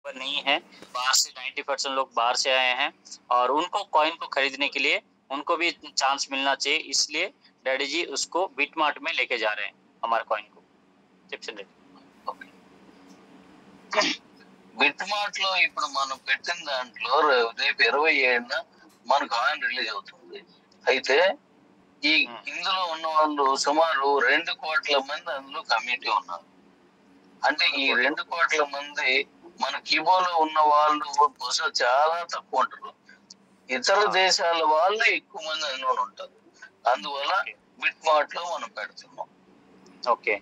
पर नहीं है, बाहर से 90% लोग बाहर से आए हैं और उनको कॉइन को खरीदने के लिए उनको भी चांस मिलना चाहिए, इसलिए डैडी जी उसको बिटमार्ट में लेके जा रहे हैं हमारे कॉइन को। चिप्स एंड బిట్ మార్ట్ లో ఇప్పుడు మనం పెట్టిన దాంట్లో రేపు 27న మన కాయిన్ రిలీజ్ అవుతుంది. అయితే ఈ ఇందులో ఉన్న వాళ్ళు సుమారు 2 కోట్ల మంది అందులో కమ్యూనిటీ ఉన్నారు. అంటే ఈ 2 కోట్ల మంది మన కిబోలో ఉన్న వాళ్ళు బహుశా చాలా తక్కువ ఉంటారు. ఇతర దేశాల వాళ్ళు ఎక్కువ మంది అందులో ఉంటారు. అందువల్ల బిట్ మార్ట్ లో మనం పెడుతున్నాం. ओके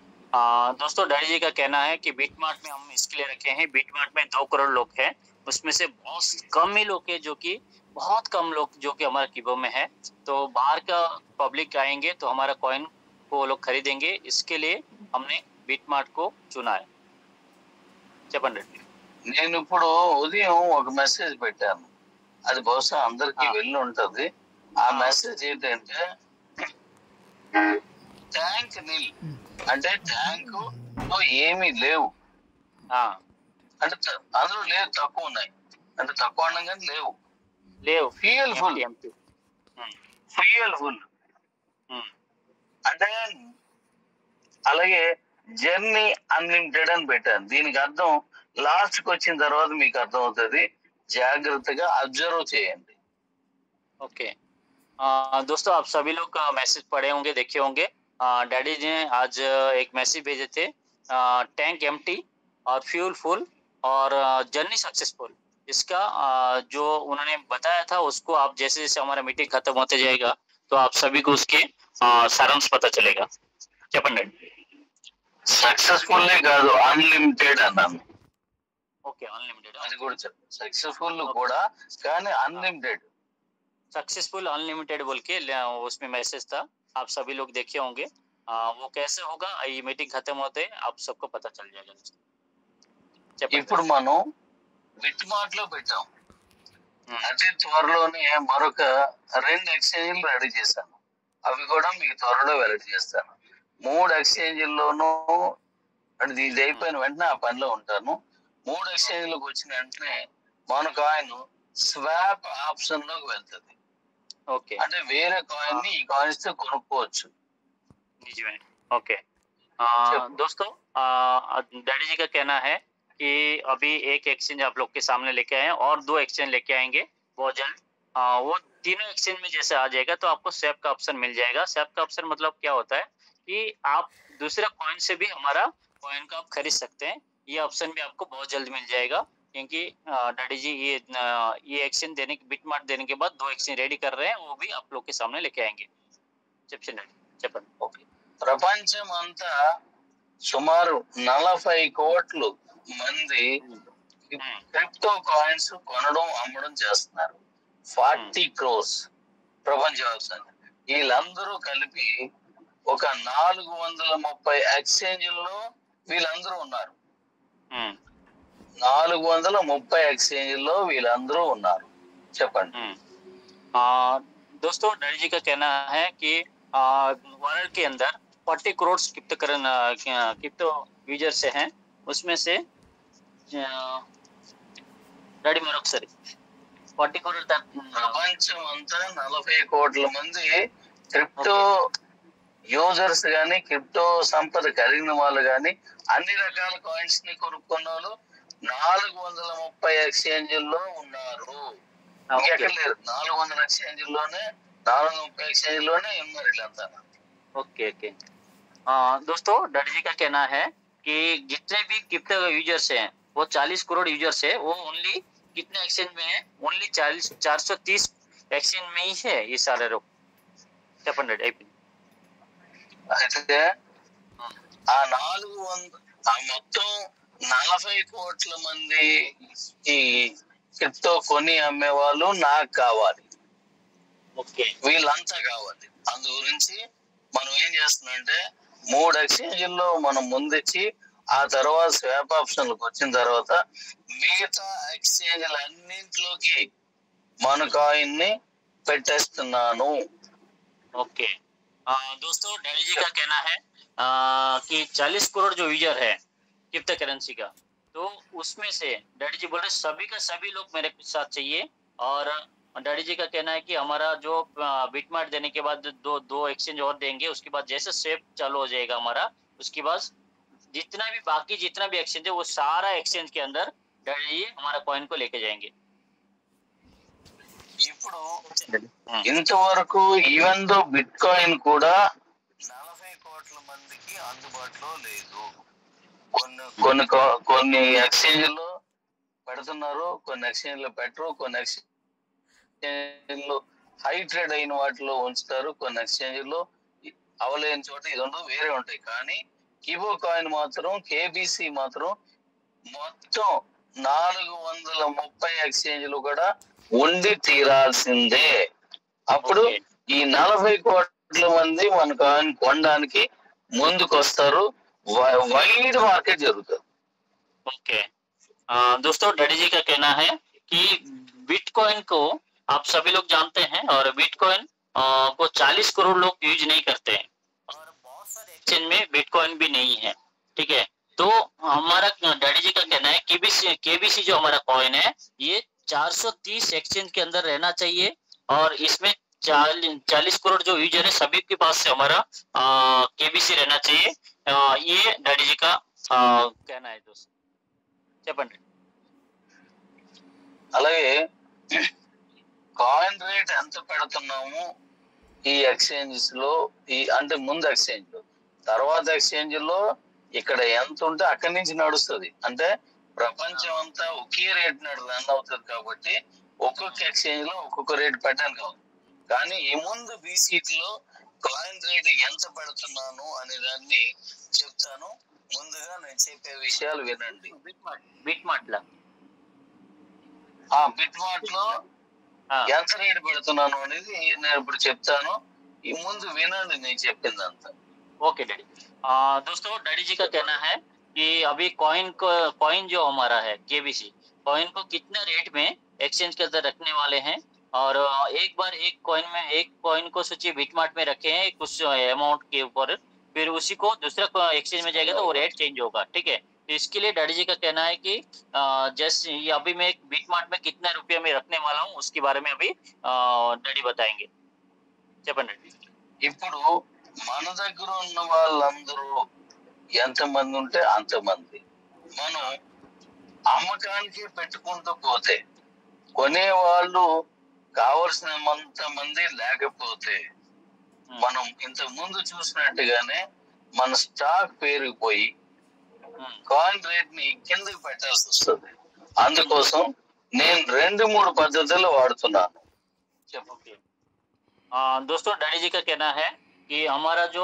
दोस्तों, डैडी जी का कहना है कि बिटमार्ट में हम इसके लिए रखे हैं, बिटमार्ट में 2 करोड़ लोग हैं, उसमें से बहुत कम ही लोग हैं जो कि बहुत कम लोग जो कि हमारे कीबो में है, तो बाहर का पब्लिक आएंगे तो हमारा कॉइन को वो लोग खरीदेंगे, इसके लिए हमने बिटमार्ट को चुना है। చెప్పండి. నేను ఇప్పుడు ఉదయం ఒక మెసేజ్ పెట్టాను, అది బహుశా అందరికి వెళ్ళి ఉంటది. ఆ మెసేజ్ ఏంటంటే ట్యాంక్ నీల్ అంటే ట్యాంక్ లో ఏమీ లేవు, అంటే అందులో లేవు, తక్కువ ఉన్నాయి, అంటే తక్కువ అనగానే లేవు, ఫ్యూయల్ ఫుల్, ఫ్యూయల్ ఫుల్ అంటే. అలాగే జర్నీ అన్లిమిటెడ్ అని పెట్టాను. దీనికి అర్థం లాస్ట్ కి వచ్చిన తర్వాత మీకు అర్థం అవుతుంది, జాగ్రత్తగా అబ్జర్వ్ చేయండి. ओके दोस्तों, आप सभी लोग का मैसेज पढ़े होंगे, देखे होंगे। डैडी जी ने आज एक मैसेज भेजे थे, टैंक एम्प्टी और फ्यूल फुल और जर्नी सक्सेसफुल। इसका जो उन्होंने बताया था उसको आप जैसे जैसे हमारा मीटिंग खत्म होते जाएगा तो आप सभी को उसके सारांश पता चलेगा। చెప్పండి. సక్సెస్ఫుల్ కాదు, అన్లిమిటెడ్ అన్నాను. ఓకే, అన్లిమిటెడ్ అది కూడా సక్సెస్ఫుల్ కూడా, కానీ అన్లిమిటెడ్, सक्सेसफुल अनलिमिटेड बोल के उसमें मैसेज था, आप सभी लोग देखे होंगे। वो कैसे होगा, ये मीटिंग खत्म होते आप सबको पता चल जाएगा। ఇప్పుడు మనం బిట్ మార్ట్ లో పెట్టాం, అతి త్వరలోనే మరొక 2 ఎక్స్చేంజ్లు రెడీ చేశాను, అవి కూడా మీకు త్వరలో వెల్లడి చేస్తాను. 3 ఎక్స్చేంజ్ల్లోనూ అంటే ఇది అయిపోయిన వెంటనే ఆ పనిలో ఉంటాను. 3 ఎక్స్చేంజ్లకు వచ్చిన వెంటనే మన కాయిన్ స్వాప్ ఆప్షన్ లోకి వెళ్తుంది. ओके, అంటే వేరే కాయిన్ ని ఈ కాయిన్స్ తో కొనుక్కోవచ్చు. ओके दोस्तों, डैडी जी का कहना है कि अभी एक एक्सचेंज आप लोग के सामने लेके आए हैं और 2 एक्सचेंज लेके आएंगे बहुत जल्द। वो तीनों एक्सचेंज में जैसे आ जाएगा तो आपको स्वैप का ऑप्शन मिल जाएगा। स्वैप का ऑप्शन मतलब क्या होता है कि आप दूसरा कॉइन से भी हमारा कॉइन को आप खरीद सकते हैं। ये ऑप्शन भी आपको बहुत जल्द मिल जाएगा, क्योंकि डैडी जी ये एक्सचेंज देने बिटमार्ट देने के बाद 2 एक्सचेंज रेडी कर रहे हैं, वो भी आप लोग के सामने लेके आएंगे। చెప్పండి. ఓకే, ప్రపంచం అంతా సుమారు 40 కోట్ల మంది క్రిప్టో కాయిన్స్ కొనడం అమ్మడం చేస్తున్నారు. 40 crores ప్రపంచవ్యాప్తంగా. వీళ్ళందరూ కలిపి ఒక 430 ఎక్స్చేంజ్ల్లో వీళ్ళందరూ ఉన్నారు. 430 ఎక్స్చేంజ్ల్లో వీళ్ళందరూ ఉన్నారు. చెప్పండి. दोस्तों, डैडी जी का कहना है कि वर्ल्ड के अंदर 40 करोड़ क्रिप्टो यूजर से हैं, उसमें से डैडी మరొకసారి 40 करोड़ ప్రపంచం అంతా 40 కోట్ల మంది క్రిప్టో యూజర్స్ గాని, క్రిప్టో సంపద కలిగిన వాళ్ళు గాని, అన్ని రకాల కాయిన్స్ ని కొనుక్కున్న వాళ్ళు 430 ఎక్స్చేంజ్ల్లో ఉన్నారు. ఎక్కడ లేరు, 400 ఎక్స్చేంజ్లోనే 430 ఎక్స్చేంజ్లోనే ఉన్నారు వీళ్ళంతా. ओके ओके दोस्तों, डैडी जी का कहना है कि जितने भी क्रिप्टो यूजर्स हैं वो 40 करोड़ यूजर्स है, वो ओनली कितने एक्सचेंज में है, ओनली 430 एक्सचेंज में ही है ये सारे लोग। చెప్పండి. అయితే ఆ 400 మొత్తం 40 కోట్ల మంది ఈ క్రిప్టో కొని అమ్మే వాళ్ళు నాకు కావాలి. ఓకే, వీళ్ళంతా కావాలి. అందు గురించి మనం ఏం చేస్తున్నాం అంటే 3 ఎక్స్చేంజ్ల్లో మనం ముందిచ్చి ఆ తర్వాత స్వాప్ ఆప్షన్లకు వచ్చిన తర్వాత మిగతా ఎక్స్చేంజ్ల అన్నింటిలోకి మన కాయిన్ ని పెట్టేస్తున్నాను. ओके दोस्तों, डैडी जी का कहना है कि 40 करोड़ जो यूजर है क्रिप्टो करेंसी का, तो उसमें से डैडी जी बोल रहे सभी का सभी लोग मेरे साथ चाहिए। और डैडी जी का कहना है कि हमारा जो बिटमार्ट देने के बाद दो दो एक्सचेंज और देंगे, उसके बाद जैसे स्वेप चालू हो जाएगा हमारा, उसके बाद जितना भी एक्सचेंज है वो सारा एक्सचेंज के अंदर डैडी जी हमारा कॉइन को लेके जाएंगे। ఇప్పుడు ఇంతవరకు ఈవెన్ దో బిట్ కాయిన్ కూడా 40 కోట్ల మందికి అందుబాటులో లేదు. కొన్ని ఎక్స్చేంజ్ లో పెడుతున్నారు, కొన్ని ఎక్స్చేంజ్ లో పెట్టరు, కొన్ని ఎక్స్చేంజ్ లో హై ట్రేడ్ అయిన వాటిలో ఉంచుతారు, కొన్ని ఎక్స్చేంజ్ లో అవలేని చోట ఇది ఉండదు, వేరే ఉంటాయి. కానీ కిబో కాయిన్ మాత్రం కేబీసీ మాత్రం మొత్తం 430 ఎక్స్చేంజ్లు కూడా ఉండి తీరాల్సిందే. అప్పుడు ఈ 40 కోట్ల మంది మన కాయిన్ కొనడానికి ముందుకు వస్తారు, వైడ్ మార్కెట్ జరుగుతుంది. ओके दोस्तों, डैडी जी का कहना है कि बिटकॉइन को आप सभी लोग जानते हैं, और बिटकॉइन को 40 करोड़ लोग यूज नहीं करते हैं, और बहुत सारे एक्सचेंज में बिटकॉइन भी नहीं है। ठीक है, तो हमारा डैडी जी का कहना है केबीसी जो हमारा कॉइन है ये 430 एक्सचेंज के अंदर रहना चाहिए, और इसमें 40 करोड़ जो यूजर है सभी के पास से हमारा केबीसी रहना चाहिए। ये डैडी जी का कहना है दोस्तों। చెప్పండి. అలాగే కాయిన్ రేట్ ఎంత పెడుతున్నాము ఈ ఎక్స్చేంజెస్ లో, ఈ అంటే ముందు ఎక్స్చేంజ్ లో, తర్వాత ఎక్స్చేంజ్ లో ఇక్కడ ఎంత ఉంటే అక్కడి నుంచి నడుస్తుంది. అంటే ప్రపంచం అంతా ఒకే రేట్ రన్ అవుతుంది కాబట్టి ఒక్కొక్క ఎక్స్చేంజ్ లో ఒక్కొక్క రేట్ పెట్టాను కాదు. కానీ ఈ ముందు బీసీలో కాయిన్ రేట్ ఎంత పెడుతున్నాను అనే దాన్ని చెప్తాను. ముందుగా నేను చెప్పే విషయాలు వినండి. బిట్మార్ట్ లో ఎంత రేట్ పెడుతున్నాను అనేది నేను ఇప్పుడు చెప్తాను. ఈ ముందు వినండి నేను చెప్పిందంతా. Okay daddy. दोस्तों, डैडी जी का कहना है कि अभी कॉइन जो हमारा है केबीसी कॉइन को कितने रेट में एक्सचेंज के अंदर रखने वाले हैं, और एक बार एक कॉइन को सोचिए बिटमार्ट में रखे हैं कुछ अमाउंट के ऊपर, फिर उसी को दूसरा एक्सचेंज में जाएगा तो वो रेट चेंज होगा। ठीक है, तो इसके लिए डैडी जी का कहना है कि जैसे ये अभी मैं बिटमार्ट में कितना रुपया में रखने वाला हूँ उसके बारे में अभी डैडी बताएंगे। చెప్పండి. ఇప్పుడు మన దగ్గర ఉన్న వాళ్ళందరూ ఎంతమంది ఉంటే అంతమంది మనం అమ్మకానికి పెట్టుకుంటూ పోతే, కొనేవాళ్ళు కావలసినంత మంది లేకపోతే, మనం ఇంతకు ముందు చూసినట్టుగానే మన స్టాక్ పెరిగిపోయి కాయిన్ రేట్ ని కిందకి పెట్టాల్సి వస్తుంది. అందుకోసం నేను 2-3 పద్ధతులు వాడుతున్నాను. చెప్పండి. दोस्तों, डैडी जी का कहना है कि हमारा जो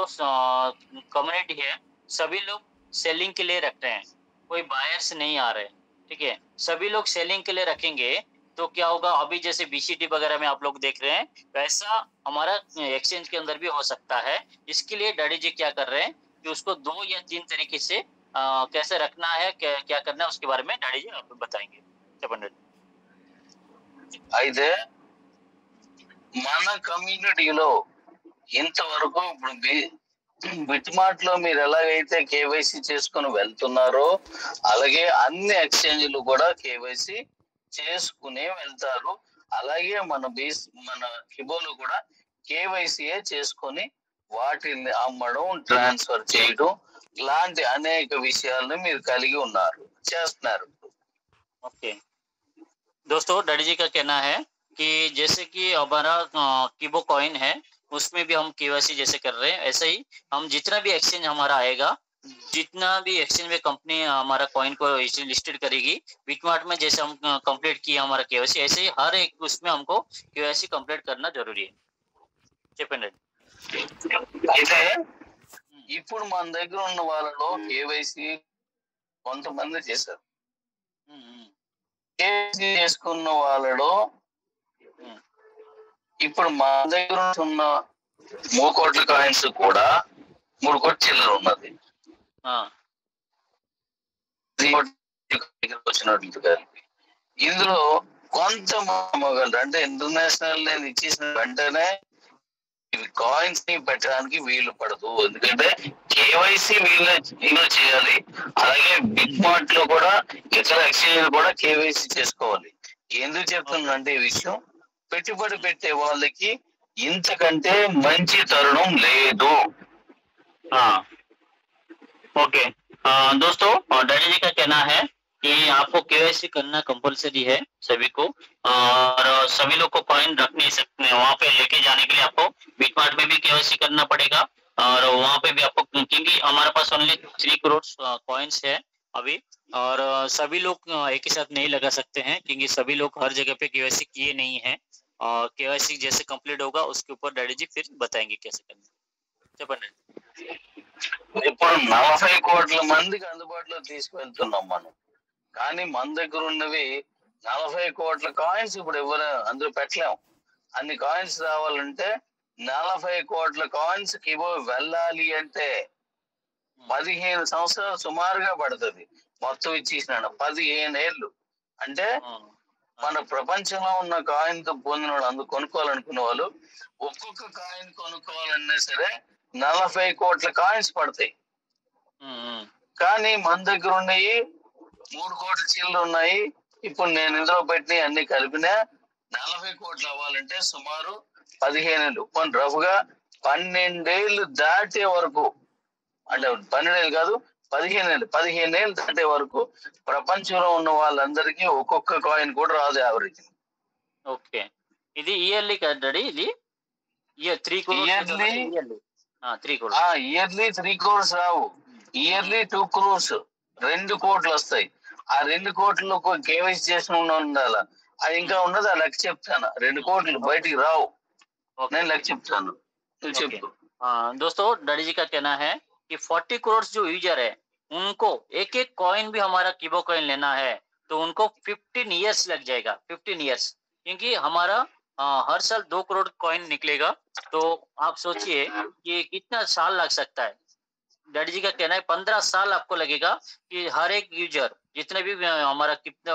कम्युनिटी है सभी लोग सेलिंग के लिए रखते हैं, कोई बायर्स नहीं आ रहे। ठीक है, सभी लोग सेलिंग के लिए रखेंगे तो क्या होगा, अभी जैसे बीसीटी वगैरह में आप लोग देख रहे हैं वैसा हमारा एक्सचेंज के अंदर भी हो सकता है। इसके लिए डैडी जी क्या कर रहे हैं कि उसको 2 या 3 तरीके से कैसे रखना है, क्या करना है उसके बारे में डैडी जी आपको बताएंगे। చెప్పండి. అయితే మన కమ్యూనిటీలో ఇంతవరకు ఇప్పుడు బిట్మార్ట్ లో మీరు ఎలాగైతే కేవైసీ చేసుకుని వెళ్తున్నారో అలాగే అన్ని ఎక్స్చేంజ్లు కూడా కేవైసీ చేసుకునే వెళ్తారు. అలాగే మన కిబోలో కూడా కేవైసీయే చేసుకొని వాటిని అమ్మడం, ట్రాన్స్ఫర్ చేయడం లాంటి అనేక విషయాలను మీరు కలిగి చేస్తున్నారు. ओके दोस्तों, डैडी जी का कहना है कि जैसे कि हमारा कीबो कॉइन है उसमें भी हम केवाईसी जैसे कर रहे हैं, ऐसे ही हम जितना भी एक्सचेंज हमारा आएगा, जितना भी एक्सचेंज में कंपनी हमारा कॉइन को लिस्टेड करेगी बिटमार्ट में, जैसे हम कंप्लीट किया हमारा केवाईसी, ऐसे ही हर एक उसमें हमको केवाईसी कंप्लीट करना जरूरी है। చెప్పండి. అయితే ఇప్పుడు మన దగ్గర ఉన్న వాళ్ళలో కేవైసీ కొంతమంది చేశారు. కేవైసీ చేసుకున్న వాళ్ళలో ఇప్పుడు మన దగ్గర ఉన్న 3 కోట్ల కాయిన్స్ కూడా 3 కోట్ల చిల్లర ఉన్నది. వచ్చినట్లు కలిపి ఇందులో కొంత మొగలరు అంటే ఇంటర్నేషనల్ నేను ఇచ్చేసిన వెంటనే ఇవి కాయిన్స్ ని పెట్టడానికి వీలు పడదు. ఎందుకంటే కేవైసీ వీళ్ళు చేయాలి. అలాగే బిగ్ మార్ట్ లో కూడా ఇతర ఎక్స్చేంజ్ కూడా కేవైసీ చేసుకోవాలి. ఎందుకు చెప్తుందంటే ఈ విషయం, పెట్టుబడి పెట్టే వాళ్ళకి ఇంతకంటే మంచి తరుణం లేదు. ओके दोस्तों, डैडी जी का कहना है कि आपको केवाईसी करना कंपलसरी है सभी को, और सभी लोग को कॉइन रख नहीं सकते, वहाँ पे लेके जाने के लिए आपको बिटमार्ट में भी केवाईसी करना पड़ेगा, और वहाँ पे भी आपको, क्योंकि हमारे पास ओनली 3 करोड़ कॉइन्स है अभी, और सभी लोग एक ही साथ नहीं लगा सकते हैं, क्योंकि सभी लोग हर जगह पे केवाईसी किए नहीं है, और केवाईसी जैसे कंप्लीट होगा उसके ऊपर डैडी जी फिर बताएंगे कैसे करना। చెప్పండి। ఇప్పుడు 40 కోట్ల మందికి అందుబాటులో తీసుకువెళ్తున్నాం మనం, కానీ మన దగ్గర ఉన్నవి 40 కోట్ల కాయిన్స్ ఇప్పుడు ఎవరు అందులో పెట్టలేం. అన్ని కాయిన్స్ రావాలంటే 40 కోట్ల కాయిన్స్ కి వెళ్ళాలి అంటే 15 సంవత్సరాలు సుమారుగా పడుతుంది. మొత్తం ఇచ్చేసినాడు 15 ఏళ్ళు. అంటే మన ప్రపంచంలో ఉన్న కాయిన్ తో పొందిన వాళ్ళు, అందుకు కొనుక్కోవాలనుకున్న వాళ్ళు ఒక్కొక్క కాయిన్ కొనుక్కోవాలన్నా సరే 40 కోట్ల కాయిన్స్ పడతాయి. కానీ మన దగ్గర ఉన్నాయి 3 కోట్ల చీరలు ఉన్నాయి. ఇప్పుడు నేను ఇందులో పెట్టిన అన్ని కలిపిన 40 కోట్లు అవ్వాలంటే సుమారు 15 ఏళ్ళు, రఫ్గా 12 ఏళ్ళు దాటే వరకు, అంటే 12 ఏళ్ళు కాదు 15 ఏళ్ళు దాటే వరకు ప్రపంచంలో ఉన్న వాళ్ళందరికీ ఒక్కొక్క కాయిన్ కూడా రాదు యావరేజ్. ఓకే, ఇది ఇయర్లీ కదా ఇది? Year 3 crores yearly 3 crores. Yearly 3 crores రావు, ఇయర్లీ 2 crores, 2 కోట్లు వస్తాయి. ఆ 2 కోట్లు కేవైసీ చేసిన ఉండాలి. అది ఇంకా ఉన్నది, ఆ లెక్క చెప్తాను. 2 కోట్లు బయటికి రావు, నేను లెక్క చెప్తాను, నువ్వు చెప్పు. दोस्तों, डैडी जी का कहना है कि 40 करोड़ जो यूजर है उनको एक एक कॉइन भी हमारा कीबो कॉइन लेना है तो उनको 15 इयर्स लग जाएगा, 15 इयर्स, क्योंकि हमारा हर साल 2 करोड़ कॉइन निकलेगा। तो आप सोचिए कि कितना साल लग सकता है। डैडी जी का कहना है 15 साल आपको लगेगा कि हर एक यूजर, जितने भी हमारा कितने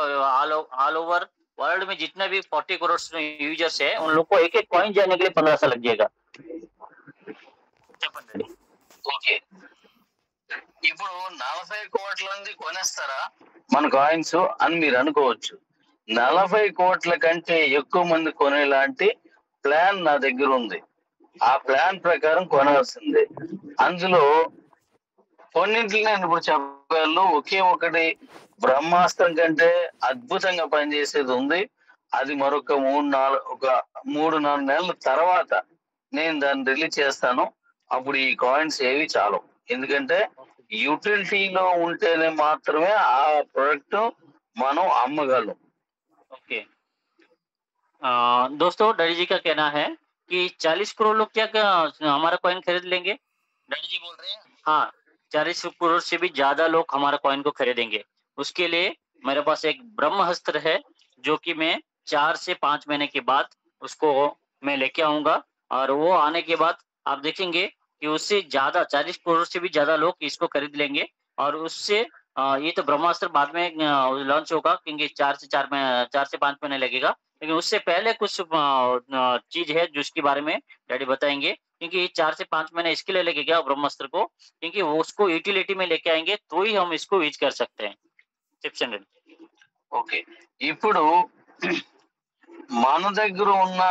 ऑल ओवर वर्ल्ड में जितने भी 40 करोड़ यूजर्स है उन लोग को एक एक कॉइन जाने के लिए 15 साल लग जाएगा। చెప్పండి। ఓకే, ఇప్పుడు 40 కోట్ల మంది కొనేస్తారా మన కాయిన్స్ అని మీరు అనుకోవచ్చు. 40 కోట్ల కంటే ఎక్కువ మంది కొనేలాంటి ప్లాన్ నా దగ్గర ఉంది. ఆ ప్లాన్ ప్రకారం కొనాల్సిందే. అందులో కొన్నింటిని నేను ఇప్పుడు చెప్పగలను. ఒకే ఒకటి బ్రహ్మాస్త్రం కంటే అద్భుతంగా పనిచేసేది ఉంది. అది మరొక 3-4 నెలల తర్వాత నేను దాన్ని రిలీజ్ చేస్తాను. అప్పుడు ఈ కాయిన్స్ ఏవి చాలు, ఎందుకంటే యూటిలిటీలో ఉంటేనే మాత్రమే ఆ ప్రోడక్ట్ మనం అమ్మగలం. ओके दोस्तों, डैडी जी का कहना है कि 40 करोड़ लोग क्या हमारा कॉइन खरीद लेंगे? डैडी जी बोल रहे हैं हाँ, 40 करोड़ से भी ज्यादा लोग हमारा कॉइन को खरीदेंगे। उसके लिए मेरे पास एक ब्रह्मास्त्र है जो कि मैं 4 से 5 महीने के बाद उसको मैं लेके आऊंगा, और वो आने के बाद आप देखेंगे कि उससे ज्यादा 40 करोड़ से भी ज्यादा लोग इसको खरीद लेंगे। और उससे ये तो ब्रह्मास्त्र बाद में लॉन्च होगा, क्योंकि 4 से 5 महीने लगेगा, लेकिन उससे पहले कुछ चीज है जिसके बारे में डैडी बताएंगे, क्योंकि 4 से 5 महीने इसके लिए लगेगा ब्रह्मास्त्र को, क्योंकि वो उसको यूटिलिटी में लेके आएंगे तो ही हम इसको यूज कर सकते हैं। చెప్చండి। ఓకే, ఇప్పుడు మన దగ్గర ఉన్న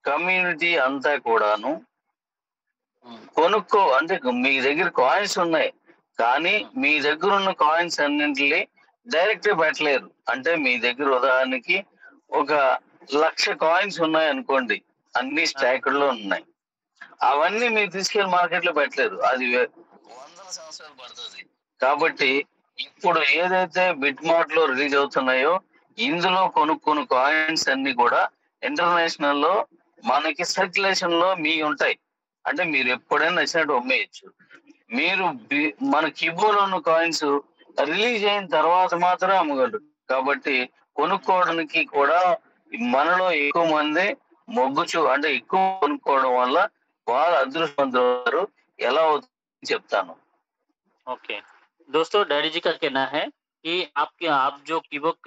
కమ్యూనిటీ అంతా కూడాను కొనుక్కో, అంటే మీ దగ్గర కాయిన్స్ ఉన్నాయి, కానీ మీ దగ్గర ఉన్న కాయిన్స్ అన్నింటినీ డైరెక్ట్ పెట్టలేరు. అంటే మీ దగ్గర ఉదాహరణకి 1,00,000 కాయిన్స్ ఉన్నాయి అనుకోండి, అన్ని స్టాక్డ్ లో ఉన్నాయి. అవన్నీ మీరు తీసుకెళ్లి మార్కెట్ లో పెట్టలేరు, అది 100 సంవత్సరాలు పడుతుంది. కాబట్టి ఇప్పుడు ఏదైతే బిట్ మార్ట్ లో రిలీజ్ అవుతున్నాయో ఇందులో కొనుక్కున్న కాయిన్స్ అన్ని కూడా ఇంటర్నేషనల్ లో మనకి సర్క్యులేషన్ లో మీ ఉంటాయి. అంటే మీరు ఎప్పుడైనా నచ్చినట్టు అమ్మేయచ్చు. మీరు మన కిబోలో ఉన్న కాయిన్స్ రిలీజ్ అయిన తర్వాత మాత్రమే అమ్మగలరు. కాబట్టి కొనుక్కోవడానికి కూడా మనలో ఎక్కువ మంది అంటే ఎక్కువ కొనుక్కోవడం వల్ల వాళ్ళు అదృష్టవంతులు. ఎలా అవుతుంది చెప్తాను। ओके दोस्तों, डैडी जी का कहना है कि आप जो कीबोर्ड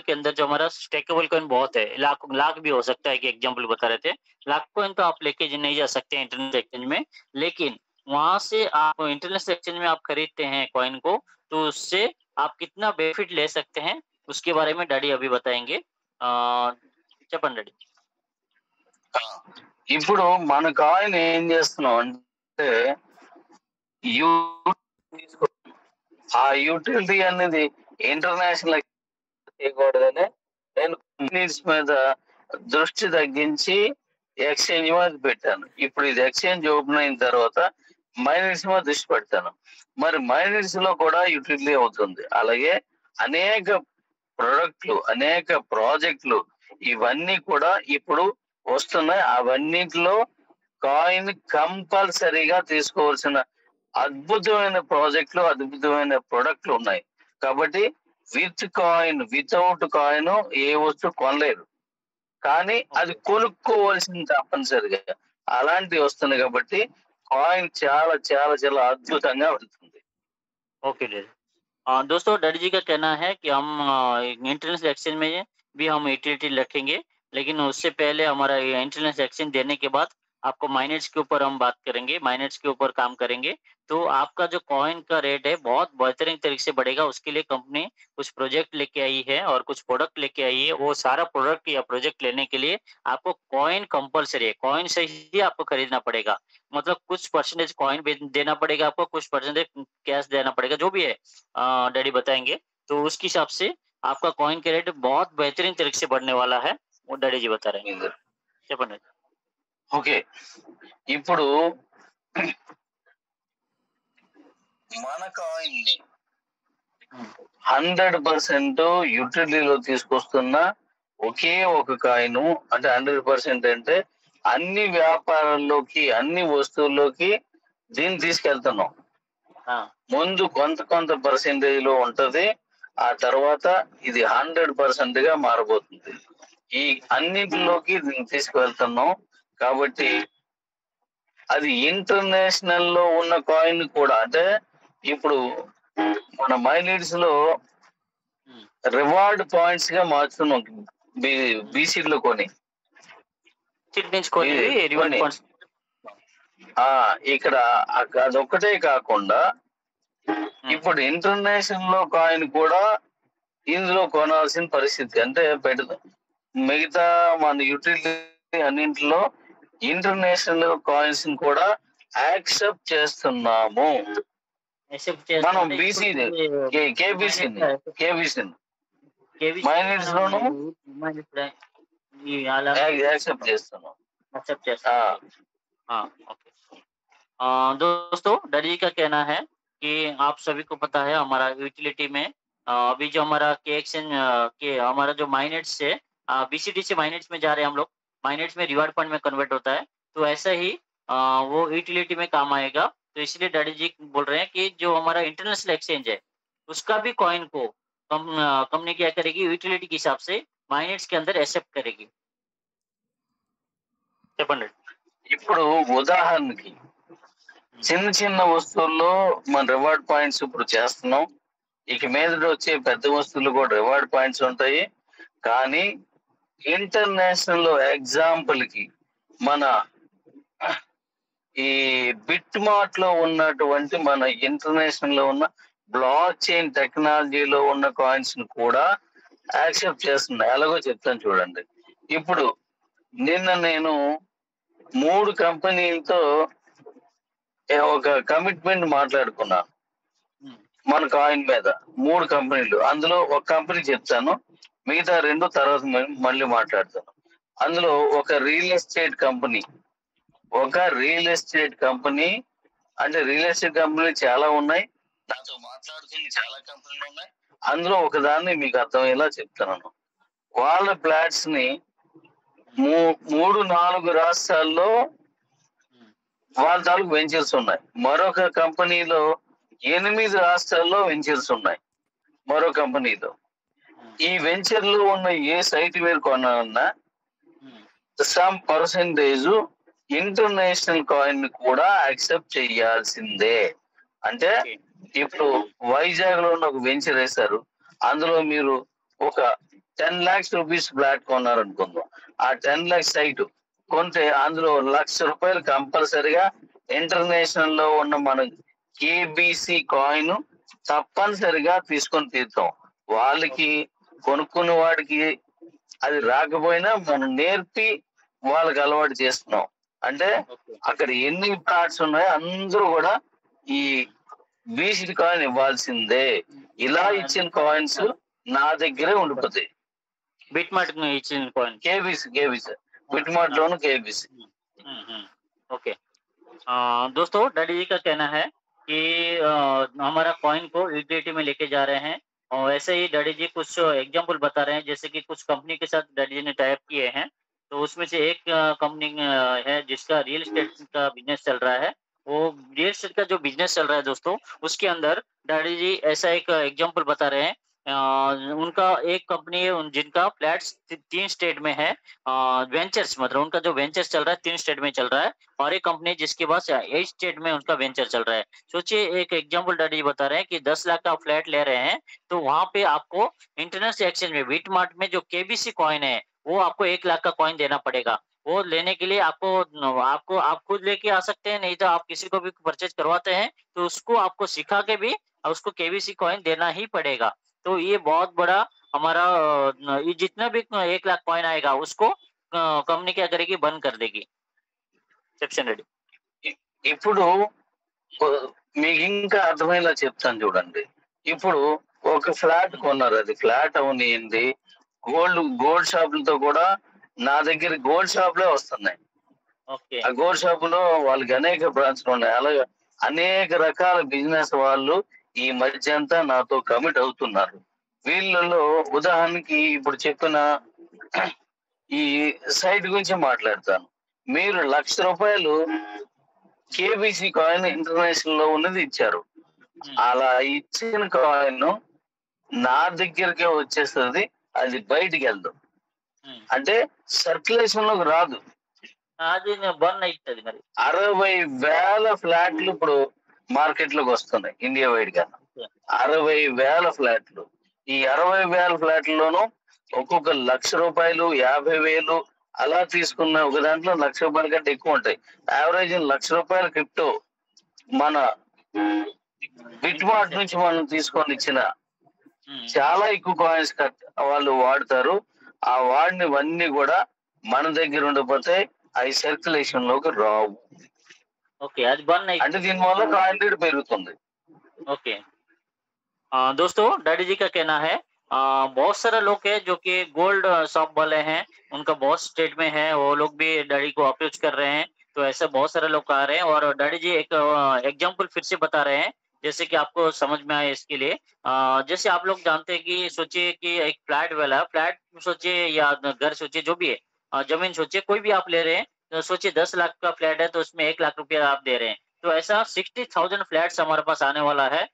के अंदर जो हमारा स्टेकेबल कॉइन बहुत है, लाख लाख भी हो सकता है कि एग्जांपल बता रहे थे। लाख कॉइन तो आप लेके नहीं जा सकते हैं इंटरनेशनल एक्सचेंज में, लेकिन वहाँ से आप इंटरनेशनल एक्सचेंज में आप खरीदते हैं कॉइन को, तो उससे आप कितना बेनिफिट ले सकते हैं, उसके बारे में डैडी अभी बताएँगे। చెప్పండి డాడీ. ఇప్పుడు మన కాయిన్ ఏం చేస్తున్నాం అంటే ఆ యూటిలిటీ అనేది ఇంటర్నేషనల్ చేయకూడదని నేను కంపెనీస్ మీద దృష్టి తగ్గించి ఎక్స్చేంజ్ మీద పెట్టాను. ఇప్పుడు ఇది ఎక్స్చేంజ్ ఓపెన్ అయిన తర్వాత మైనర్స్ మీద దృష్టి పెడతాను. మరి మైనర్స్ లో కూడా యూటిలిటీ అవుతుంది. అలాగే అనేక ప్రొడక్ట్లు, అనేక ప్రాజెక్టులు ఇవన్నీ కూడా ఇప్పుడు వస్తున్నాయి. అవన్నింటిలో కాయిన్ కంపల్సరీగా తీసుకోవాల్సిన అద్భుతమైన ప్రాజెక్టులు, అద్భుతమైన ప్రొడక్ట్లు ఉన్నాయి. కాబట్టి విత్ కాయిన్, వితౌట్ కాయిన్ ఏ వస్తువు కొనలేరు. కానీ అది కొనుక్కోవాల్సింది తప్పనిసరిగా. అలాంటివి వస్తున్నాయి కాబట్టి కాయిన్ చాలా చాలా చాలా అద్భుతంగా వెళ్తుంది. Okay daddy. दोस्तों डैडी जी का कहना है कि हम इंटरनेशनल एक्सचेंज में भी हम यूटिलिटी रखेंगे, लेकिन उससे पहले हमारा ये इंटरनेशनल एक्सचेंज देने के बाद आपको माइनर्स के ऊपर हम बात करेंगे, माइनर्स के ऊपर काम करेंगे। तो आपका जो कॉइन का रेट है बहुत बेहतरीन तरीके से बढ़ेगा। उसके लिए कंपनी कुछ प्रोजेक्ट लेके आई है और कुछ प्रोडक्ट लेके आई है। वो सारा प्रोडक्ट या प्रोजेक्ट लेने के लिए आपको कॉइन कंपल्सरी है, कॉइन से ही आपको खरीदना पड़ेगा। मतलब कुछ परसेंटेज कॉइन देना पड़ेगा आपको, कुछ परसेंटेज कैश देना पड़ेगा, जो भी है डैडी बताएँगे। तो उसके हिसाब से आपका कॉइन का रेट बहुत बेहतरीन तरीके से बढ़ने वाला है, वो डैडी जी बता रहे हैं। చెప్పండి. ఓకే, ఇప్పుడు మన కాయిన్ ని 100% యూటిలిటీలో తీసుకొస్తున్న ఒకే ఒక కాయిన్, అంటే 100% అంటే అన్ని వ్యాపారాల్లోకి, అన్ని వస్తువుల్లోకి దీన్ని తీసుకెళ్తున్నాం. ముందు కొంత పర్సెంటేజ్ లో ఉంటది, ఆ తర్వాత ఇది 100% గా మారబోతుంది. ఈ అన్నింటిలోకి దీన్ని తీసుకువెళ్తున్నాం. కాబట్టి అది ఇంటర్నేషనల్ లో ఉన్న కాయిన్ కూడా, అంటే ఇప్పుడు మన మైనీడ్స్ లో రివార్డ్ పాయింట్స్ గా మార్చుతున్నాం. బీసీలో కొని ఇక్కడ అదొక్కటే కాకుండా ఇప్పుడు ఇంటర్నేషనల్ లో కాయిన్ కూడా ఇందులో కొనాల్సిన పరిస్థితి. అంటే మిగతా మన యూటిలిటీ అన్నింటిలో ఇంటర్నేషనల్ కాయిన్స్ కూడా యాక్సెప్ట్ చేస్తున్నాము. మనం బీసీ కేబీసీ మైనర్స్ లోను యాక్సెప్ట్ చేస్తున్నాం. दोस्तों डैडी का कहना है कि आप सभी को पता है हमारा यूटिलिटी में अभी जो हमारा के एक्सचेंज के हमारा जो माइनेट्स है बीसीडी से माइनेट्स में जा रहे हैं हम लोग, माइनेट्स में रिवार्ड फंड में कन्वर्ट होता है। तो ऐसा ही वो यूटिलिटी में काम आएगा। तो इसलिए डैडी जी बोल रहे हैं कि जो हमारा इंटरनेशनल एक्सचेंज है उसका भी कॉइन को कंपनी क्या करेगी, यूटिलिटी के हिसाब से माइनेट्स के अंदर एक्सेप्ट करेगी। చెప్పండి. ఇప్పుడు ఉదాహరణకి చిన్న చిన్న వస్తువుల్లో మన రివార్డ్ పాయింట్స్ ఇప్పుడు చేస్తున్నాం. ఇక మీద వచ్చే పెద్ద వస్తువులు కూడా రివార్డ్ పాయింట్స్ ఉంటాయి. కానీ ఇంటర్నేషనల్ ఎగ్జాంపుల్ కి మన ఈ బిట్ మార్ట్ లో ఉన్నటువంటి, మన ఇంటర్నేషనల్ లో ఉన్న బ్లాక్ చైన్ టెక్నాలజీలో ఉన్న కాయిన్స్ ని కూడా యాక్సెప్ట్ చేస్తున్నాయి. ఎలాగో చెప్తాను చూడండి. ఇప్పుడు నిన్న నేను 3 కంపెనీలతో ఒక కమిట్మెంట్ మాట్లాడుకున్నాను మన కాయిన్ మీద. 3 కంపెనీలు, అందులో ఒక కంపెనీ చెప్తాను, మిగతా 2 తర్వాత మళ్ళీ మాట్లాడతాను. అందులో ఒక రియల్ ఎస్టేట్ కంపెనీ, అంటే రియల్ ఎస్టేట్ కంపెనీలు చాలా ఉన్నాయి, నాతో మాట్లాడుతున్న చాలా కంపెనీలు ఉన్నాయి. అందులో ఒకదాన్ని మీకు అర్థమయ్యేలా చెప్తాను. వాళ్ళ ఫ్లాట్స్ ని 3-4 రాష్ట్రాల్లో వాళ్ళ తాలూకు వెంచర్స్ ఉన్నాయి. మరొక కంపెనీలో 8 రాష్ట్రాల్లో వెంచర్స్ ఉన్నాయి. మరో కంపెనీలో ఈ వెంచర్లు ఉన్న ఏ సైట్ మీరు కొనాలన్నా సమ్ పర్సెంటేజ్ ఇంటర్నేషనల్ కాయిన్ కూడా యాక్సెప్ట్ చేయాల్సిందే. అంటే ఇప్పుడు వైజాగ్ లో ఉన్న ఒక వెంచర్ వేశారు, అందులో మీరు ఒక 10 lakhs రూపీస్ ఫ్లాట్ కొన్నారు అనుకుందాం. ఆ 10 lakhs సైట్ కొంటే అందులో ₹1,00,000 కంపల్సరిగా ఇంటర్నేషనల్ లో ఉన్న మన కేబిసి కాయిన్ తప్పనిసరిగా తీసుకొని తీర్థం. వాళ్ళకి కొనుక్కున్న వాడికి అది రాకపోయినా మనం నేర్పి వాళ్ళకి అలవాటు చేస్తున్నాం. అంటే అక్కడ ఎన్ని ప్లాట్స్ ఉన్నాయో అందరూ కూడా ఈ బీసీ కాయిన్ ఇవ్వాల్సిందే. ఇలా ఇచ్చిన కాయిన్స్ నా దగ్గరే ఉండిపోతాయి. बिटमार्ट में इचिन coin KBC Bitmart loan KBC. Okay. दोस्तों डैडी जी का कहना है कि हमारा कॉइन को यूटिलिटी में लेके जा रहे हैं और ऐसे ही डैडी जी कुछ एग्जांपल बता रहे हैं, जैसे कि कुछ कंपनी के साथ डैडी जी ने टाई अप किए हैं। तो उसमें से एक कंपनी है जिसका रियल एस्टेट का बिजनेस चल रहा है। वो रियल एस्टेट का जो बिजनेस चल रहा है दोस्तों, उसके अंदर डैडी जी ऐसा एक एग्जांपल बता रहे हैं। उनका एक कंपनी है जिनका फ्लैट्स 3 स्टेट में है। वेंचर्स मतलब उनका जो वेंचर्स चल रहा है 3 स्टेट में चल रहा है, और एक कंपनी जिसके पास 8 स्टेट में उनका वेंचर चल रहा है। सोचिए एक एग्जांपल डैडी जी बता रहे हैं कि 10 लाख का फ्लैट ले रहे हैं, तो वहाँ पे आपको इंटरनेशनल एक्सचेंज में बिटमार्ट में जो केबीसी कॉइन है वो आपको 1 लाख का कॉइन देना पड़ेगा। वो लेने के लिए आपको आप खुद लेके आ सकते हैं, नहीं तो आप किसी को भी परचेज करवाते हैं तो उसको आपको सिखा के भी उसको केबीसी कॉइन देना ही पड़ेगा। तो ये बहुत बड़ा हमारा ये जितना भी 1 लाख कॉइन आएगा उसको कंपनी क्या करेगी, बंद कर देगी। సెప్షన్ రెడ్డి ఇప్పుడు మీకు ఇంకా అర్థమయ్యేలా చెప్తాను చూడండి. ఇప్పుడు ఒక ఫ్లాట్ కొన్నారు, అది ఫ్లాట్ అవనియండి, గోల్డ్ షాపులతో కూడా నా దగ్గర గోల్డ్ షాపులే వస్తున్నాయి. ఆ గోల్డ్ షాపులో వాళ్ళకి అనేక బ్రాంచ్లు ఉన్నాయి. అలాగే అనేక రకాల బిజినెస్ వాళ్ళు ఈ మధ్య అంతా నాతో కమిట్ అవుతున్నారు. వీళ్ళలో ఉదాహరణకి ఇప్పుడు చెప్పిన ఈ సైట్ గురించి మాట్లాడతాను. మీరు ₹1,00,000 కేబీసీ కాయిన్ ఇంటర్నేషనల్ లో ఉన్నది ఇచ్చారు. అలా ఇచ్చిన కాయిన్ నా దగ్గరకే వచ్చేస్తుంది, అది బయటికి వెళ్దాం అంటే సర్క్యులేషన్ లోకి రాదు. అది బర్న్ అవుతుంది. మరి 60,000 ఫ్లాట్లు ఇప్పుడు మార్కెట్ లోకి వస్తున్నాయి ఇండియా వైడ్ గా. 60,000 ఫ్లాట్లు. ఈ 60,000 ఫ్లాట్లలోనూ ఒక్కొక్క ₹1,00,000, 50,000 అలా తీసుకున్న ఒక దాంట్లో ₹1,00,000 కంటే ఎక్కువ ఉంటాయి. యావరేజ్ ₹1,00,000 క్రిప్టో మన బిట్మార్ట్ నుంచి మనం తీసుకొని ఇచ్చిన చాలా ఎక్కువ కాయిన్స్ వాళ్ళు వాడతారు. ఆ వాడినవన్నీ కూడా మన దగ్గర ఉండిపోతే అవి సర్క్యులేషన్ లోకి రావు. ఓకే, అది బర్న్ అంటే దీనివల్ల కాయిన్ రేట్ పెరుగుతుంది. ओके। दोस्तों डैडी जी का कहना है बहुत सारे लोग हैं जो कि गोल्ड शॉप वाले हैं, उनका बहुत स्टेट में है, वो लोग भी डैडी को अप्रोच कर रहे हैं। तो ऐसे बहुत सारे लोग आ रहे हैं और डैडी जी एक एग्जांपल फिर से बता रहे हैं, जैसे कि आपको समझ में आए इसके लिए। जैसे आप लोग जानते हैं कि सोचिए कि एक फ्लैट वाला फ्लैट सोचिए या घर सोचिए, जो भी है जमीन सोचिए, कोई भी आप ले रहे हैं, तो सोचिए 10 लाख का फ्लैट है तो उसमें 1 लाख रुपया आप दे रहे हैं। तो ऐसा 60,000 फ्लैट्स हमारे पास आने वाला है।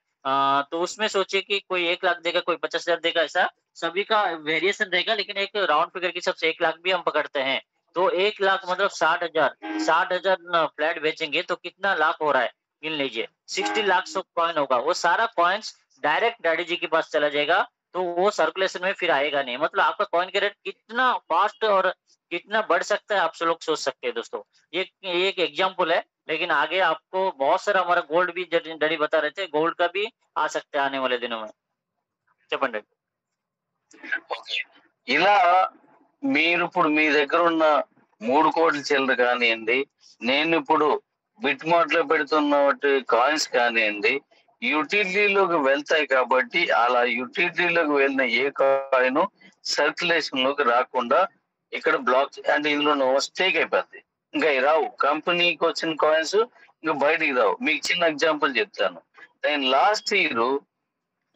तो उसमें सोचिए कि कोई 1 लाख देगा, कोई 50,000 देगा, ऐसा सभी का वेरिएशन रहेगा, लेकिन एक राउंड फिगर के हिसाब से 1 लाख भी हम पकड़ते हैं। तो 1 लाख मतलब 60,000 फ्लैट बेचेंगे तो कितना लाख हो रहा है गिन लीजिए। 60 लाख कॉइन होगा, वो सारा कॉइन्स डायरेक्ट डैडी जी के पास चला जाएगा, तो वो सर्कुलेशन में फिर आएगा नहीं। मतलब आपका कॉइन का रेट कितना फास्ट और कितना बढ़ सकता है आप सब लोग सोच सकते हैं दोस्तों। ये एक एग्जांपल है, लेकिन आगे आपको बहुत सारा हमारा गोल्ड भी डैडी बता रहे थे, गोल्ड का भी आ सकता है आने वाले दिनों में। చెప్పండి। ఇలా మీరు ఇప్పుడు మీ దగ్గర ఉన్న 3 కోట్ల చిల్లర కానివ్వండి, నేను ఇప్పుడు బిట్మార్ట్ లో పెడుతున్న కాయిన్స్ కానివ్వండి, యూటిలిటీలోకి వెళ్తాయి. కాబట్టి అలా యూటిలిటీలోకి వెళ్ళిన ఏ కాయిన్ సర్క్యులేషన్ లోకి రాకుండా ఇక్కడ బ్లాక్ అంటే ఇందులో స్టేక్ అయిపోద్ది, ఇంకా రావు. కంపెనీకి వచ్చిన కాయిన్స్ ఇంకా బయటికి రావు. మీకు చిన్న ఎగ్జాంపుల్ చెప్తాను. నేను లాస్ట్ ఇయర్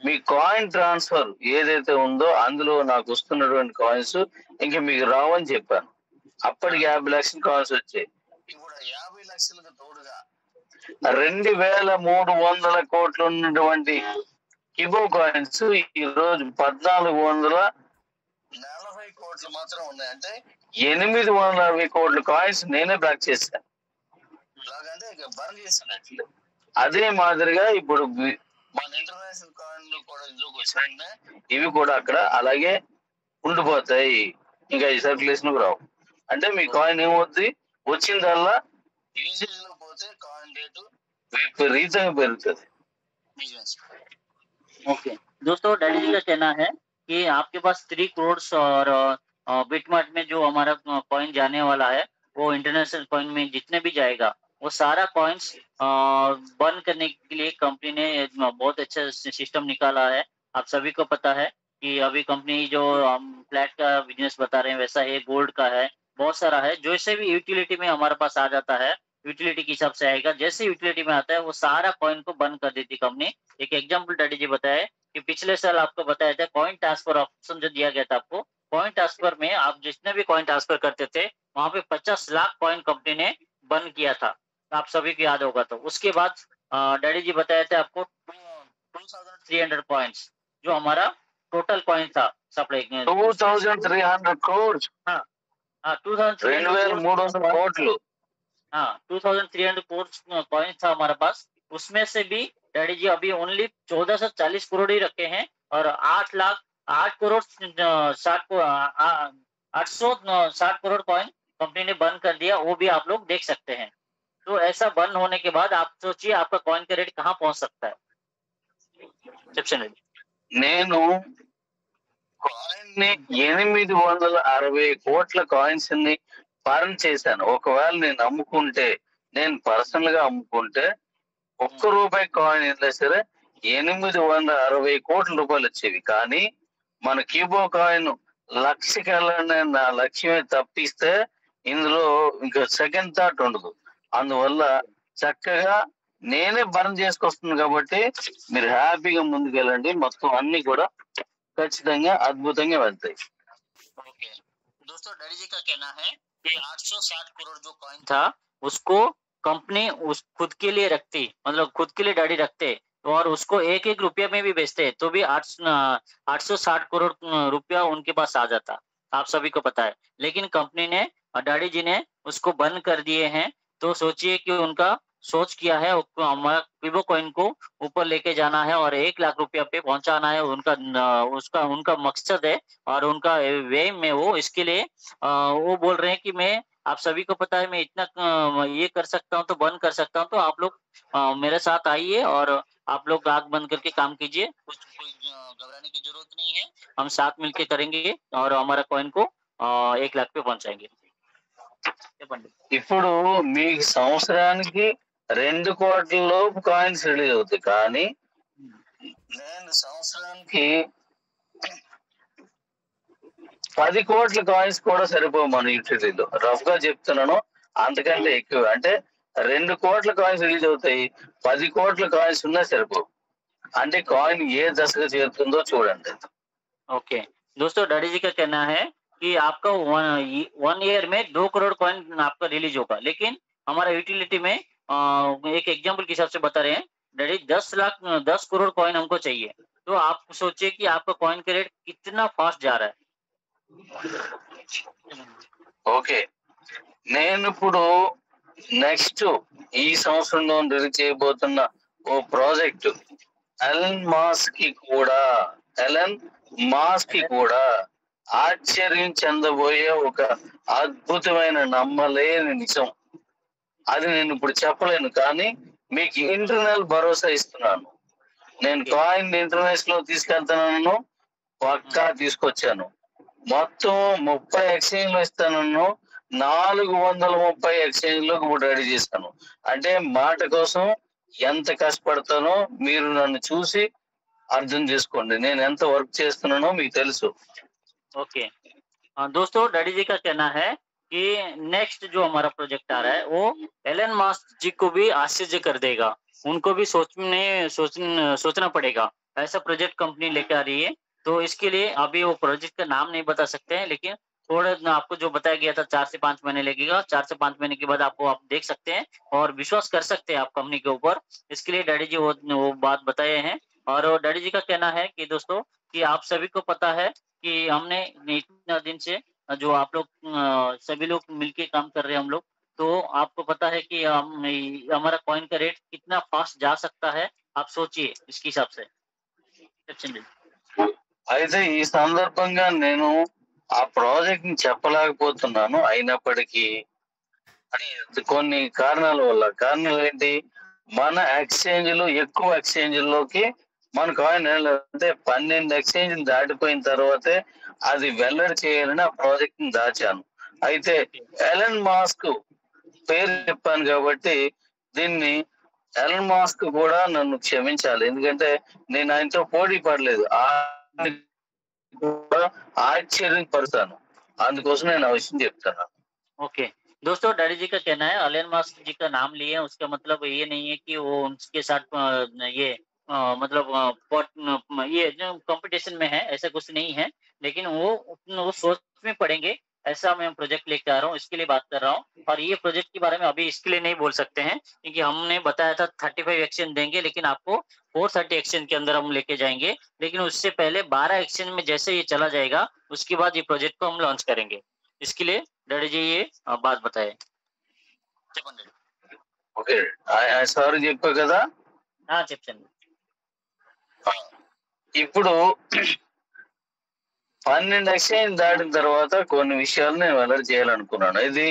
మీ కాయిన్ ట్రాన్స్ఫర్ ఏదైతే ఉందో అందులో నాకు వస్తున్నటువంటి కాయిన్స్ ఇంకా మీకు రావని చెప్పాను. అప్పటికి 50 లక్షల కాయిన్స్ వచ్చాయి. ఇప్పుడు 50 లక్షలకు తోడుగా 2,300 కోట్లు ఉన్నటువంటి కిబో కాయిన్స్ ఈ రోజు 1,440 కోట్లు మాత్రం ఉన్నాయి. అంటే 860 కోట్ల కాయిన్స్ నేనే బ్లాక్ చేశాను. బర్న్ చేసినట్లు. అదే మాదిరిగా ఇప్పుడు మన ఇంటర్నేషనల్ కాయిన్లు కూడా ఇందులోకి వచ్చిన ఇవి కూడా అక్కడ అలాగే ఉండిపోతాయి, ఇంకా ఈ సర్క్యులేషన్ రావు. అంటే మీ కాయిన్ ఏమవుద్ది, వచ్చిందల్లా యూసేజ్ లో పోతే కాయిన్ రేటు విపరీతంగా పెరుగుతుంది. ओके दोस्तों, डैडी जी का कहना है कि आपके पास 3 करोड़ और बिटमार्ट में जो हमारा कॉइन जाने वाला है, वो इंटरनेशनल कॉइन में जितने भी जाएगा, वो सारा कॉइन्स बंद करने के लिए कंपनी ने बहुत अच्छा सिस्टम निकाला है। आप सभी को पता है कि अभी कंपनी जो हम फ्लैट का बिजनेस बता रहे हैं, वैसा है, गोल्ड का है, बहुत सारा है। जैसे भी यूटिलिटी में हमारे पास आ जाता है, यूटिलिटी के हिसाब से आएगा, जैसे यूटिलिटी में आता है, वो सारा कॉइन को बंद कर देती कंपनी। एक एग्जाम्पल डैडी जी बताए कि पिछले साल आपको बताया था कॉइन ट्रांसफर ऑप्शन जो दिया गया था आपको, कॉइन ट्रांसफर में आप जितने भी कॉइन ट्रांसफर करते थे, वहां पे 50 लाख कॉइन कंपनी ने बंद किया था। आप सभी को याद होगा। तो उसके बाद डैडी जी बताए थे आपको 2300 कॉइन्स जो हमारा टोटल कॉइन था सप्लाई 2300 crores, हाँ हाँ 2300 కోట్లు. हाँ 2300 कॉइन था हमारे पास। उसमें से भी डैडी जी अभी ओनली 1440 करोड़ ही रखे हैं और 8 करोड़ 860 करोड़ कॉइन कंपनी ने बंद कर दिया। वो भी आप लोग देख सकते हैं। तो ऐसा बंद होने के बाद आप सोचिए आपका कॉइन का रेट कहाँ पहुंच सकता है। నేను కాయిన్ ని 860 కోట్ల కాయిన్స్ ని ఫారెన్ చేశాను. ఒకవేళ నేను అమ్ముకుంటే, నేను పర్సనల్ గా అమ్ముకుంటే, ₹1 కాయిన్ అయినా సరే 860 కోట్ల రూపాయలు వచ్చేవి. కానీ మన క్యూబో కాయిన్ 1,00,000 కెళ్ళని నా లక్ష్యమే తప్పిస్తే ఇందులో ఇంకా సెకండ్ థాట్ ఉండదు. అందువల్ల చక్కగా నేనే బర్న్ చేసుకొస్తుంది కాబట్టి మీరు హ్యాపీగా ముందుకెళ్ళండి. మొత్తం అన్ని కూడా ఖచ్చితంగా అద్భుతంగా వెళ్తాయి. ओके दोस्तों, डैडी जी का कहना है कि 860 करोड़ जो कॉइन था उसको कंपनी उस खुद के लिए रखती, मतलब खुद के लिए डैडी रखते और उसको 1-1 रुपया में भी बेचते तो भी 860 करोड़ रुपया उनके पास आ जाता। आप सभी को पता है। लेकिन कंपनी ने डैडी जी ने उसको बंद कर दिए हैं। तो सोचिए कि उनका सोच किया है, हमारा विवो कॉइन को ऊपर लेके जाना है और 1 लाख रुपया पे पहुंचाना है। उसका उनका मकसद है और उनका वे में वो इसके लिए वो बोल रहे हैं कि मैं, आप सभी को पता है, मैं इतना ये कर सकता हूँ तो बंद कर सकता हूँ। तो आप लोग मेरे साथ आइए और आप लोग आँख बंद करके काम कीजिए। कोई घबराने की जरूरत नहीं है। हम साथ मिलके करेंगे और हमारा कॉइन को 1 लाख पे पहुंचाएंगे। ఇప్పుడు మీకు సంవత్సరానికి 2 కోట్ల లోపు కాయిన్స్ రిలీజ్ అవుతాయి. కానీ నేను సంవత్సరానికి 10 కోట్ల కాయిన్స్ కూడా సరిపోవు మన యూటిలిటీలో. రఫ్ గా చెప్తున్నాను, అంతకంటే ఎక్కువ. అంటే 2 కోట్ల కాయిన్స్ రిలీజ్ అవుతాయి, 10 కోట్ల కాయిన్స్ ఉన్నా సరిపోవు. అంటే కాయిన్ ఏ దశగా చేరుతుందో చూడండి. ओके दोस्तों, डैडी जी का कहना है कि आपका 1 ईयर में 2 करोड़ कॉइन आपका रिलीज होगा। लेकिन हमारा यूटिलिटी में एक एग्जांपल के हिसाब से बता रहे हैं डैडी, 10 करोड़ कॉइन हमको चाहिए। तो आप सोचिए कि आपका कॉइन का रेट कितना फास्ट जा रहा है। ఓకే, నేను ఇప్పుడు నెక్స్ట్ ఈ సంవత్సరంలో రిలీజ్ చేయబోతున్న ఓ ప్రాజెక్ట్ ఎలన్ మాస్క్ కి కూడా ఆశ్చర్యం చెందబోయే ఒక అద్భుతమైన నమ్మలేని నిజం. అది నేను ఇప్పుడు చెప్పలేను, కానీ మీకు ఇంటర్నల్ భరోసా ఇస్తున్నాను. నేను కాయిన్ ఇంటర్నేషనల్ లో తీసుకెళ్తాను, పక్కా తీసుకొచ్చాను. మొత్తం 30 ఎక్స్చేంజ్ లో ఇస్తాను, 430 ఎక్స్చేంజ్ లో ఇప్పుడు రెడీ చేశాను. అంటే మాట కోసం ఎంత కష్టపడతానో మీరు నన్ను చూసి అర్థం చేసుకోండి. నేను ఎంత వర్క్ చేస్తున్నానో మీకు తెలుసు. ओके दोस्तों, डैडी जी का कहना है कि नेक्स्ट जो हमारा प्रोजेक्ट आ रहा है वो एलन मास्क जी को भी आश्चर्य कर देगा। उनको भी सोचना पड़ेगा। ऐसा प्रोजेक्ट कंपनी लेकर आ रही है। तो इसके लिए अभी वो प्रोजेक्ट का नाम नहीं बता सकते हैं, लेकिन थोड़ा आपको जो बताया गया था 4 से 5 महीने लगेगा। 4 से 5 महीने के बाद आपको आप देख सकते हैं और विश्वास कर सकते हैं आप कंपनी के ऊपर। इसके लिए डैडी जी वो बात बताए हैं। और डैडी जी का कहना है कि दोस्तों, कि आप सभी को पता है कि हमने इतना दिन से जो आप लोग सभी लोग मिलके काम कर रहे हैं हम लोग, तो आपको पता है कि हमारा कॉइन का रेट कितना फास्ट जा सकता है। आप सोचिए इसके हिसाब से। चंदन। అయితే ఈ సందర్భంగా నేను ఆ ప్రాజెక్ట్ ని చెప్పలేకపోతున్నాను. అయినప్పటికీ కొన్ని కారణాల వల్ల. కారణాలు ఏంటి? మన ఎక్స్చేంజ్లు ఎక్కువ ఎక్స్చేంజ్లోకి మన కాయిన్ అంటే 12 ఎక్స్చేంజ్ దాటిపోయిన తర్వాతే అది వెల్లడి చేయాలని ఆ ప్రాజెక్ట్ ని దాచాను. అయితే ఎలన్ మాస్క్ పేరు చెప్పాను కాబట్టి దీన్ని ఎలన్ మాస్క్ కూడా నన్ను క్షమించాలి. ఎందుకంటే నేను ఆయనతో పోటీ పడలేదు. కూడా ఆశ్చర్యపడతాను. అందుకోసం నేను ఆ విషయం చెప్తాను. ओके। दोस्तों डैडी जी का कहना है एलन मस्क जी का नाम लिए उसका मतलब ये नहीं है कि वो उनके साथ ये मतलब ये जो कंपटीशन में है ऐसा कुछ नहीं है, लेकिन वो सोच में पड़ेंगे ऐसा मैं प्रोजेक्ट लेके आ रहा हूँ, इसके लिए बात कर रहा हूँ। और ये प्रोजेक्ट के बारे में अभी इसके लिए नहीं बोल सकते हैं क्योंकि हमने बताया था 35 एक्सचेंज देंगे, लेकिन आपको 430 एक्सचेंज के अंदर हम लेके जाएंगे। लेकिन उससे पहले 12 एक्सचेंज में जैसे ये चला जाएगा उसके बाद ये प्रोजेक्ट को हम लॉन्च करेंगे। इसके लिए डैडी जी ये बात बताए। చెప్పండి। ఓకే. సారీ చెప్పా కదా. చెప్పండి। ఇప్పుడు 12 ఎక్స్చేంజ్ దాటిన తర్వాత కొన్ని విషయాలు నేను వెల్లడి చేయాలనుకున్నాను. ఇది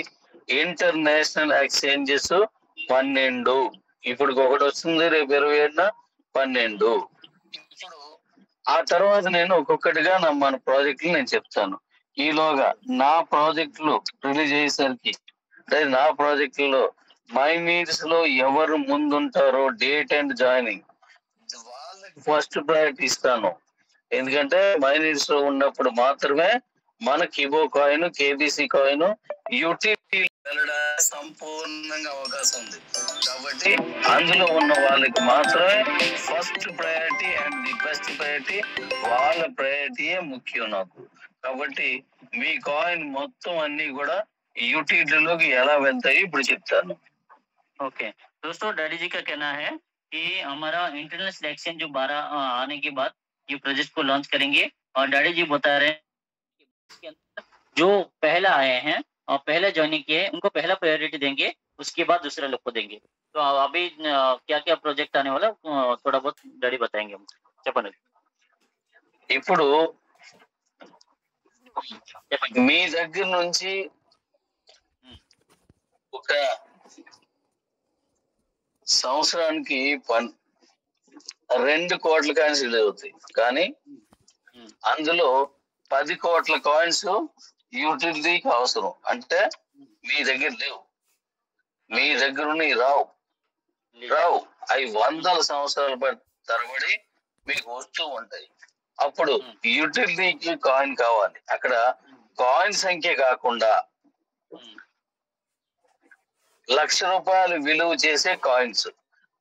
ఇంటర్నేషనల్ ఎక్స్చేంజెస్ 12. ఇప్పుడు ఒకటి వస్తుంది రేపు 27న 12. ఇప్పుడు ఆ తర్వాత నేను ఒక్కొక్కటిగా మన ప్రాజెక్టులు నేను చెప్తాను. ఈలోగా నా ప్రాజెక్టులు రిలీజ్ అయ్యేసరికి అంటే నా ప్రాజెక్టులో మైనీర్స్ లో ఎవరు ముందుంటారో డేట్ అండ్ జాయినింగ్ వాళ్ళకి ఫస్ట్ ప్రయారిటీ ఇస్తాను. ఎందుకంటే మైనీర్స్ లో ఉన్నప్పుడు మాత్రమే మన కిబో కాయిన్, కేబీసీ కాయిన్, యూటీపీ వెళ్ళడానికి సంపూర్ణంగా అవకాశం ఉంది. కాబట్టి అందులో ఉన్న వాళ్ళకి మాత్రమే first priority and the best priority, వాళ్ళ ప్రయారిటీయే ముఖ్యం నాకు. కాబట్టి మీ కాయిన్ మొత్తం అన్ని కూడా యూటీటీలోకి ఎలా వెళ్తాయి ఇప్పుడు చెప్తాను. ओके। दोस्तों डैडी जी का कहना है कि हमारा इंटरनेशनल एक्सचेंज जो 12 आने के बाद ये प्रोजेक्ट को लॉन्च करेंगे। और डैडी जी बता रहे हैं कि इसके अंदर जो पहला आए हैं और पहले ज्वाइनिंग किए हैं उनको पहला प्रायोरिटी देंगे, उसके बाद दूसरे लोग को देंगे। तो अभी क्या क्या प्रोजेक्ट आने वाला थोड़ा बहुत डैडी बताएंगे हम। చెప్పండి। ఇప్పుడు మీ దగ్గర నుంచి ఒక సంవత్సరానికి 2 కోట్ల కాయిన్స్ రిలీజ్ అవుతాయి. కానీ అందులో 10 కోట్ల కాయిన్స్ యూటిలిటీకి అవసరం. అంటే మీ దగ్గర లేవు, మీ దగ్గర ఉన్నాయి రావు. అవి 100 సంవత్సరాల తరబడి మీకు వస్తూ ఉంటాయి. అప్పుడు యూటిలిటీకి కాయిన్ కావాలి. అక్కడ కాయిన్ సంఖ్య కాకుండా ₹1,00,000 విలువ చేసే కాయిన్స్,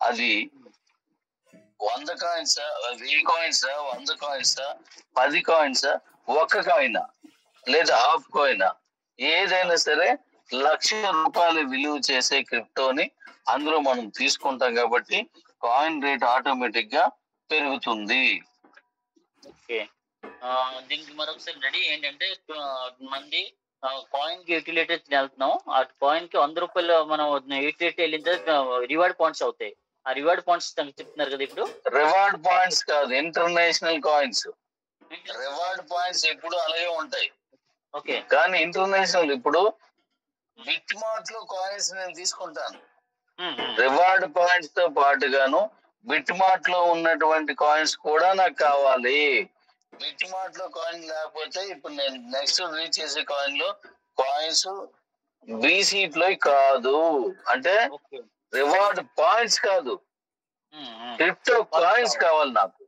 అది 100 coins, 1000 coins, 100 coins, 10 coins, 1 coin లేదా హాఫ్ కాయిన్, ఏదైనా సరే ₹1,00,000 విలువ చేసే క్రిప్టోని అందులో మనం తీసుకుంటాం. కాబట్టి కాయిన్ రేట్ ఆటోమేటిక్ గా పెరుగుతుంది. ఓకే। దీనికి మరొకసారి రెడీ ఏంటంటే మంది కాయిన్ కి యూటిలిటీ వెళ్తున్నాం, ఆ కాయిన్ కి ₹100 మనం యూటిలిటీ వెళ్ళిన తర్వాత రివార్డ్ పాయింట్స్ అవుతాయి. ఆ రివార్డ్ పాయింట్స్ చెప్తున్నారు కదా ఇప్పుడు. రివార్డ్ పాయింట్స్ కాదు, ఇంటర్నేషనల్ కాయిన్స్. రివార్డ్ పాయింట్స్ ఎప్పుడు అలాగే ఉంటాయి. ఓకే, కానీ ఇంటర్నేషనల్ ఇప్పుడు బిట్ మార్ట్ లో కాయిన్స్ నేను తీసుకుంటాను. రివార్డ్ పాయింట్స్ తో పాటుగాను బిట్ మార్ట్ లో ఉన్నటువంటి కాయిన్స్ కూడా నాకు కావాలి. బిట్ మార్ట్ లో కాయిన్ లేకపోతే ఇప్పుడు నేను నెక్స్ట్ రీచ్ చేసే కాయిన్ లో కాయిన్స్ బీసీట్ లో కాదు. అంటే రివార్డ్ పాయింట్స్ కాదు, క్రిప్టో కాయిన్స్ కావాలి నాకు.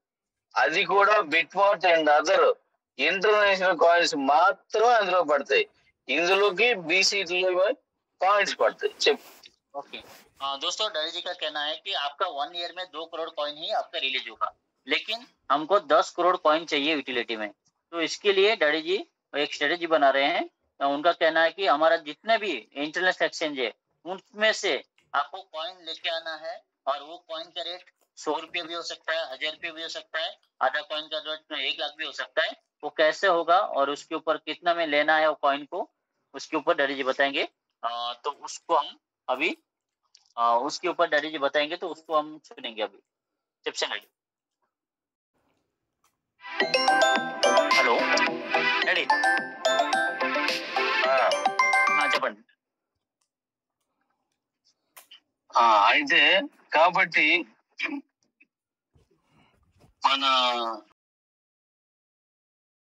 అది కూడా bit mart and other international coins మాత్రమే అందులో పడతాయి. ఇందులోకి బీసీట్ లో पॉइंट्स पड़ते। ओके। दोस्तों डैडी जी का कहना है कि आपका 1 ईयर में 2 करोड़ कॉइन ही आपका रिलीज होगा, लेकिन हमको 10 करोड़ कॉइन चाहिए यूटिलिटी में। तो इसके लिए डैडी जी एक स्ट्रेटेजी बना रहे हैं। उनका कहना है कि हमारा जितने भी इंटरनेशनल एक्सचेंज है उनमें से आपको कॉइन लेके आना है, और वो कॉइन का रेट 100 रुपये भी हो सकता है, 1000 रुपये भी हो सकता है, आधा कॉइन का रेट 1 लाख भी हो सकता है। वो कैसे होगा और उसके ऊपर कितना में लेना है वो कॉइन को, उसके ऊपर डैडी जी बताएंगे। तो उसको हम अभी उसके ऊपर डैडी जी बताएंगे, तो उसको हम सुनेंगे अभी। చెప్పండి. హలో డాడీ, చెప్పండి. అయితే కాబట్టి మన